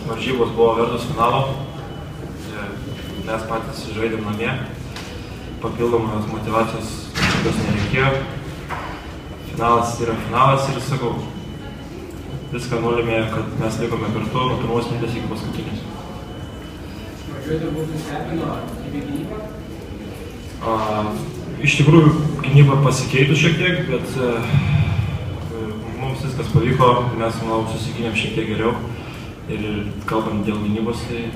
Varžybos buvo vertos finalo. Mes patys žaidėm namie. Papildomos motyvacijos kažkokios nereikėjo. Finalas yra finalas ir sakau, viską nulėmė, kad mes likome kartu nuo pirmos minutės iki paskutinės. Iš tikrųjų, gynyba pasikeitų šiek tiek, bet mums viskas pavyko, mes, manau, susigynėm šiek tiek geriau. Ir kalbant dėl gynybos, tai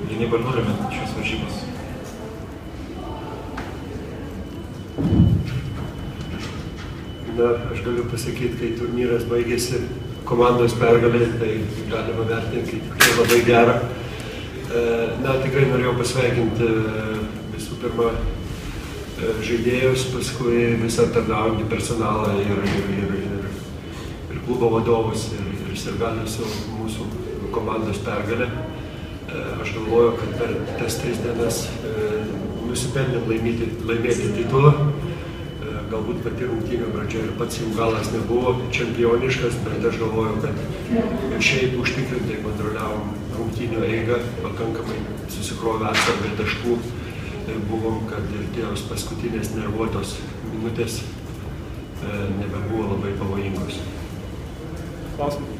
gynyba ir nulėmė šios varžybos. Na, aš galiu pasakyti, kai turnyras baigėsi komandos pergalė, tai galima vertinti, kaip tikrai labai gerą. Na, tikrai norėjau pasveikinti visų pirma žaidėjus, paskui visą aptarnaujantį personalą ir klubo vadovus ir sirgalius su mūsų komandos pergalė. Aš galvoju, kad per tas 3 dienas nusipelnėm laimėti titulą. Galbūt pati rungtynių pradžia ir pats jų galas nebuvo čempioniškas, bet aš galvoju, kad šiaip užtikrintai kontroliavom rungtynių eigą, pakankamai susikrovę atsargai taškų ir buvom, kad ir tos paskutinės nervuotos minutės nebebuvo labai pavojingos. Klausimai.